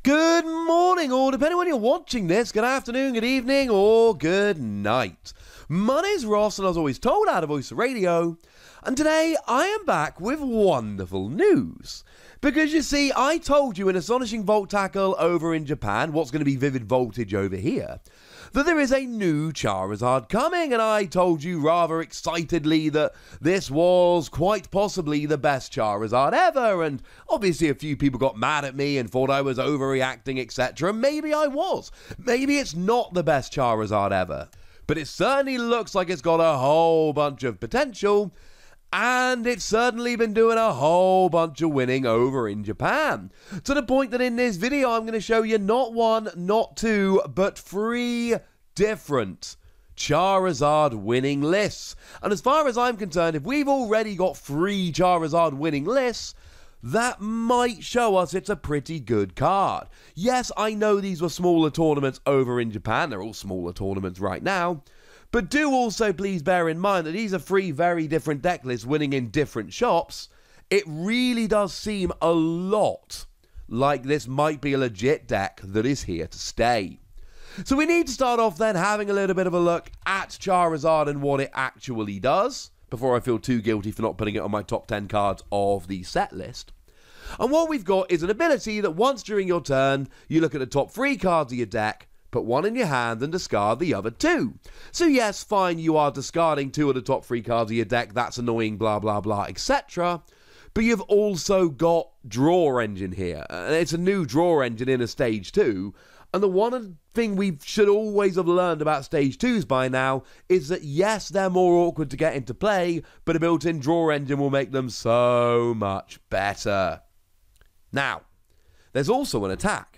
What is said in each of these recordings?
Good morning, or depending on when you're watching this, good afternoon, good evening, or good night. My name's Ross, and as always told out of Voice of Radio, and today I am back with wonderful news. Because you see, I told you in Astonishing Volt Tackle over in Japan, what's going to be Vivid Voltage over here, that there is a new Charizard coming, and I told you rather excitedly that this was quite possibly the best Charizard ever, and obviously a few people got mad at me and thought I was overreacting, etc. Maybe I was. Maybe it's not the best Charizard ever. But it certainly looks like it's got a whole bunch of potential, and it's certainly been doing a whole bunch of winning over in Japan. To the point that in this video I'm going to show you not one, not two, but 3 different Charizard winning lists. And as far as I'm concerned, if we've already got 3 Charizard winning lists, that might show us it's a pretty good card. Yes, I know these were smaller tournaments over in Japan. They're all smaller tournaments right now. But do also please bear in mind that these are 3 very different deck lists winning in different shops. It really does seem a lot like this might be a legit deck that is here to stay. So we need to start off then having a little bit of a look at Charizard and what it actually does, before I feel too guilty for not putting it on my top 10 cards of the set list. And what we've got is an ability that once during your turn, you look at the top 3 cards of your deck, put 1 in your hand and discard the other 2. So yes, fine, you are discarding 2 of the top 3 cards of your deck, that's annoying, blah blah blah, etc. But you've also got Draw Engine here. It's a new Draw Engine in a Stage 2, and the one thing we should always have learned about Stage 2s by now is that yes, they're more awkward to get into play, but a built-in Draw Engine will make them so much better. Now, there's also an attack.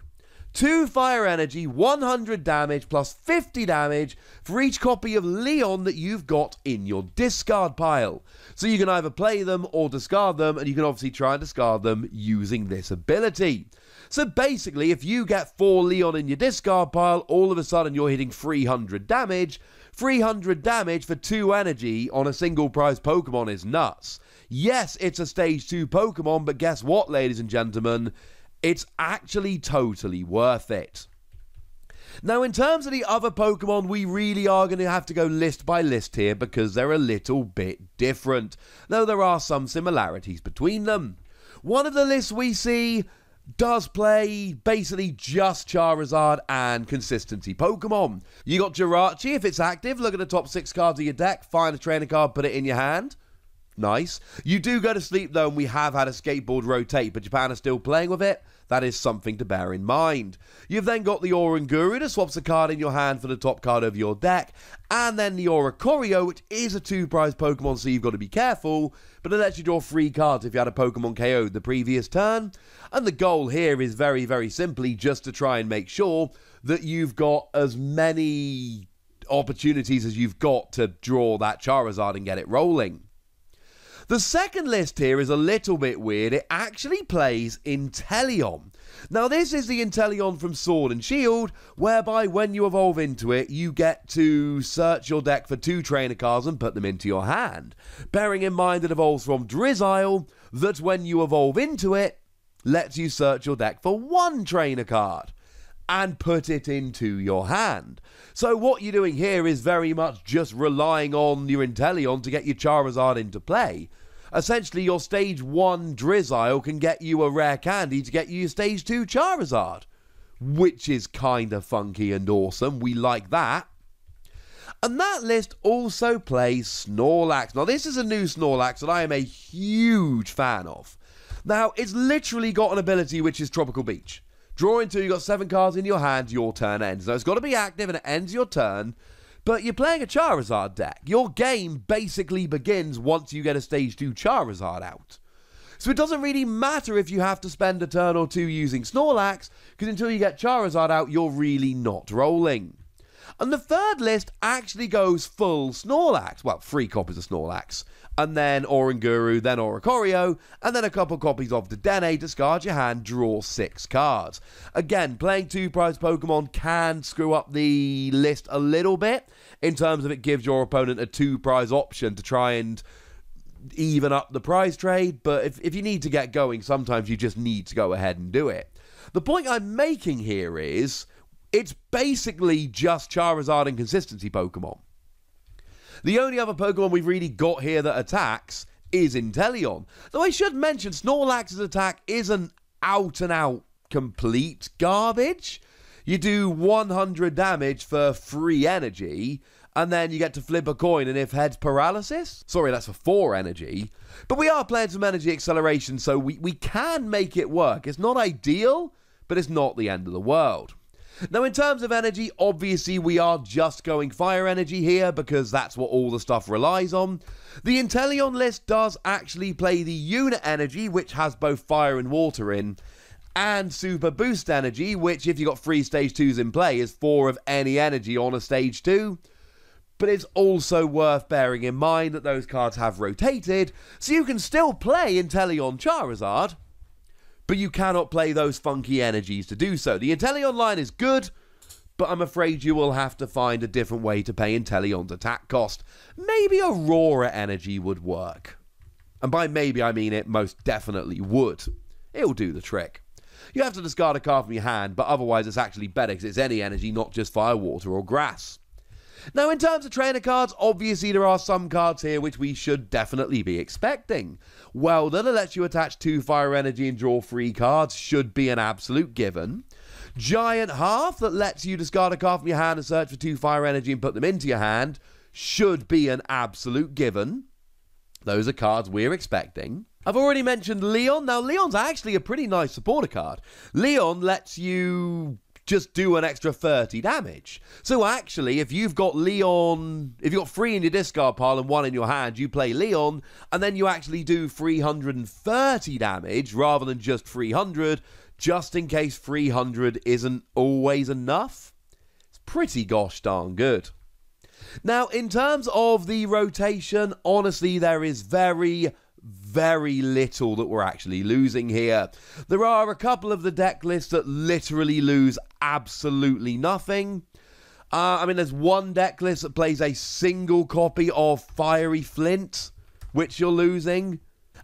2 fire energy, 100 damage, plus 50 damage for each copy of Leon that you've got in your discard pile. So you can either play them or discard them, and you can obviously try and discard them using this ability. So basically, if you get 4 Leon in your discard pile, all of a sudden you're hitting 300 damage. 300 damage for 2 energy on a single prize Pokemon is nuts. Yes, it's a Stage 2 Pokemon, but guess what, ladies and gentlemen? It's actually totally worth it. Now, in terms of the other Pokemon, we really are going to have to go list by list here because they're a little bit different, though there are some similarities between them. One of the lists we see does play basically just Charizard and consistency Pokemon. You got Jirachi if it's active. Look at the top 6 cards of your deck, find a trainer card, put it in your hand. Nice. You do go to sleep though, and we have had a skateboard rotate, but Japan are still playing with it. That is something to bear in mind. You've then got the Oranguru that swaps a card in your hand for the top card of your deck, and then the Oricorio, which is a 2-prize Pokemon, so you've got to be careful, but it lets you draw 3 cards if you had a Pokemon KO'd the previous turn. And the goal here is very, very simply just to try and make sure that you've got as many opportunities as you've got to draw that Charizard and get it rolling. The second list here is a little bit weird. It actually plays Inteleon. Now, this is the Inteleon from Sword and Shield, whereby when you evolve into it, you get to search your deck for 2 trainer cards and put them into your hand. Bearing in mind it evolves from Drizzile, that when you evolve into it, lets you search your deck for 1 trainer card and put it into your hand. So what you're doing here is very much just relying on your Inteleon to get your Charizard into play. Essentially, your Stage 1 Drizzile can get you a rare candy to get you your Stage 2 Charizard, which is kind of funky and awesome. We like that. And that list also plays Snorlax. Now, this is a new Snorlax that I am a huge fan of. Now, it's literally got an ability which is Tropical Beach. Draw into, you've got 7 cards in your hand, your turn ends. Now, it's got to be active and it ends your turn, but you're playing a Charizard deck. Your game basically begins once you get a Stage 2 Charizard out. So it doesn't really matter if you have to spend a turn or 2 using Snorlax, because until you get Charizard out, you're really not rolling. And the third list actually goes full Snorlax. Well, 3 copies of Snorlax. And then Oranguru, then Oricorio, and then a couple copies of Dedenne, discard your hand, draw 6 cards. Again, playing 2-prize Pokemon can screw up the list a little bit, in terms of it gives your opponent a 2-prize option to try and even up the prize trade, but if you need to get going, sometimes you just need to go ahead and do it. The point I'm making here is, it's basically just Charizard and consistency Pokemon. The only other Pokemon we've really got here that attacks is Inteleon. Though I should mention, Snorlax's attack isn't out-and-out complete garbage. You do 100 damage for 3 energy, and then you get to flip a coin, and if heads, paralysis. Sorry, that's for 4 energy. But we are playing some energy acceleration, so we can make it work. It's not ideal, but it's not the end of the world. Now, in terms of energy, obviously we are just going fire energy here because that's what all the stuff relies on. The Inteleon list does actually play the unit energy, which has both fire and water in, and super boost energy, which if you've got 3 stage 2s in play is 4 of any energy on a stage 2. But it's also worth bearing in mind that those cards have rotated, so you can still play Inteleon Charizard, but you cannot play those funky energies to do so. The Inteleon line is good, but I'm afraid you will have to find a different way to pay Inteleon's attack cost. Maybe Aurora energy would work. And by maybe I mean it most definitely would. It'll do the trick. You have to discard a card from your hand, but otherwise it's actually better because it's any energy, not just fire, water or grass. Now, in terms of trainer cards, obviously there are some cards here which we should definitely be expecting. Welder, that lets you attach 2 fire energy and draw 3 cards, should be an absolute given. Giant Half, that lets you discard a card from your hand and search for 2 fire energy and put them into your hand, should be an absolute given. Those are cards we're expecting. I've already mentioned Leon. Now, Leon's actually a pretty nice supporter card. Leon lets you just do an extra 30 damage. So actually, if you've got Leon, if you've got 3 in your discard pile and 1 in your hand, you play Leon, and then you actually do 330 damage rather than just 300, just in case 300 isn't always enough. It's pretty gosh darn good. Now, in terms of the rotation, honestly, there is very little that we're actually losing here. There are a couple of the deck lists that literally lose absolutely nothing. I mean, there's one deck list that plays a single copy of Fiery Flint, which you're losing.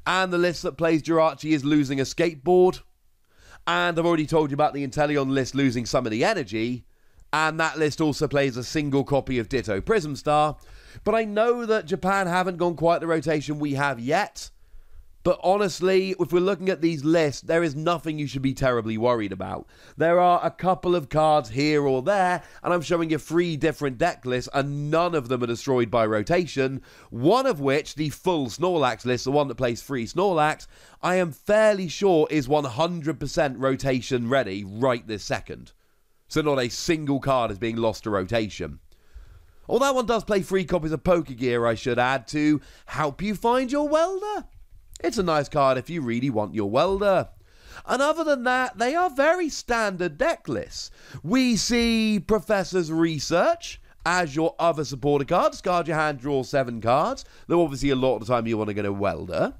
And the list that plays Jirachi is losing a skateboard. And I've already told you about the Inteleon list losing some of the energy. And that list also plays a single copy of Ditto Prism Star. But I know that Japan haven't gone quite the rotation we have yet. But honestly, if we're looking at these lists, there is nothing you should be terribly worried about. There are a couple of cards here or there, and I'm showing you 3 different deck lists, and none of them are destroyed by rotation. One of which, the full Snorlax list, the one that plays 3 Snorlax, I am fairly sure is 100% rotation ready right this second. So not a single card is being lost to rotation. Well, that one does play 3 copies of Pokégear, I should add, to help you find your welder. It's a nice card if you really want your welder. And other than that, they are very standard deck lists. We see Professor's Research as your other supporter card. Discard your hand, draw 7 cards. Though obviously a lot of the time you want to get a welder.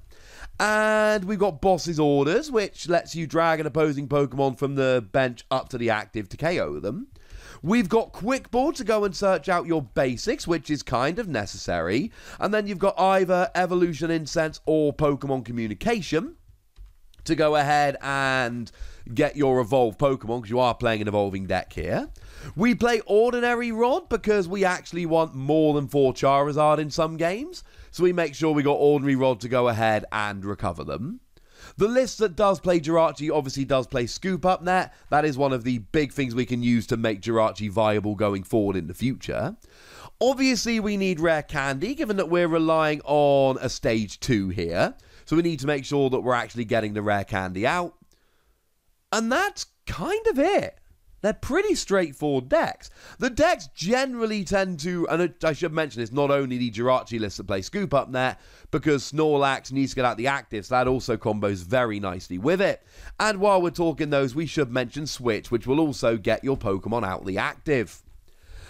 And we've got Boss's Orders, which lets you drag an opposing Pokemon from the bench up to the active to KO them. We've got Quick Ball to go and search out your basics, which is kind of necessary. And then you've got either Evolution Incense or Pokemon Communication to go ahead and get your evolved Pokemon, because you are playing an evolving deck here. We play Ordinary Rod because we actually want more than 4 Charizard in some games. So we make sure we got Ordinary Rod to go ahead and recover them. The list that does play Jirachi obviously does play Scoop Up Net. That is one of the big things we can use to make Jirachi viable going forward in the future. Obviously, we need Rare Candy, given that we're relying on a Stage 2 here. So we need to make sure that we're actually getting the Rare Candy out. And that's kind of it. They're pretty straightforward decks. The decks generally tend to, and I should mention, it's not only the Jirachi list that play Scoop Up Net, because Snorlax needs to get out the active, so that also combos very nicely with it. And while we're talking those, we should mention Switch, which will also get your Pokemon out the active.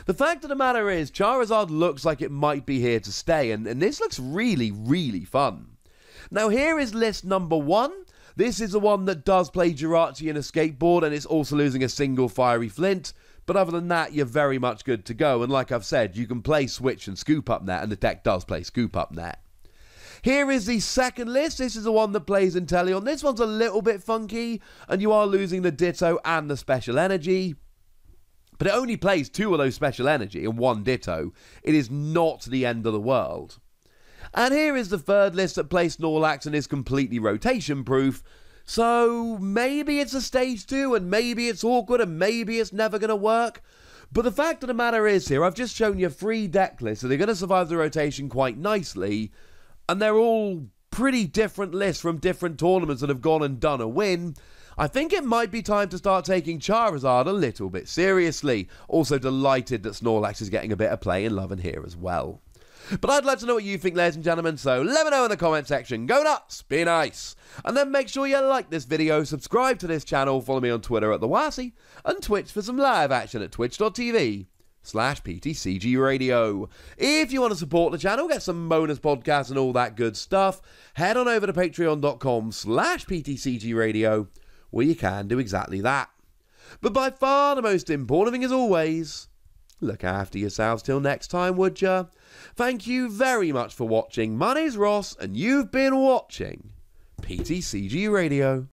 The fact of the matter is, Charizard looks like it might be here to stay, and this looks really fun. Now here is list number 1. This is the one that does play Jirachi and a skateboard, and it's also losing a single Fiery Flint. But other than that, you're very much good to go. And like I've said, you can play Switch and Scoop Up Net, and the deck does play Scoop Up Net. Here is the second list. This is the one that plays in Teleon. This one's a little bit funky, and you are losing the Ditto and the Special Energy. But it only plays 2 of those Special Energy and 1 Ditto. It is not the end of the world. And here is the third list that plays Snorlax and is completely rotation-proof. So maybe it's a stage 2, and maybe it's awkward, and maybe it's never going to work. But the fact of the matter is here, I've just shown you 3 deck lists, so they're going to survive the rotation quite nicely. And they're all pretty different lists from different tournaments that have gone and done a win. I think it might be time to start taking Charizard a little bit seriously. Also delighted that Snorlax is getting a bit of play in Love and Here as well. But I'd like to know what you think, ladies and gentlemen, so let me know in the comment section. Go nuts, be nice. And then make sure you like this video, subscribe to this channel, follow me on Twitter at TheWassy, and Twitch for some live action at twitch.tv/PTCGRadio. If you want to support the channel, get some bonus podcasts and all that good stuff, head on over to patreon.com/PTCGRadio, where you can do exactly that. But by far the most important thing, as always, look after yourselves till next time, would ya? Thank you very much for watching. My name's Ross, and you've been watching PTCG Radio.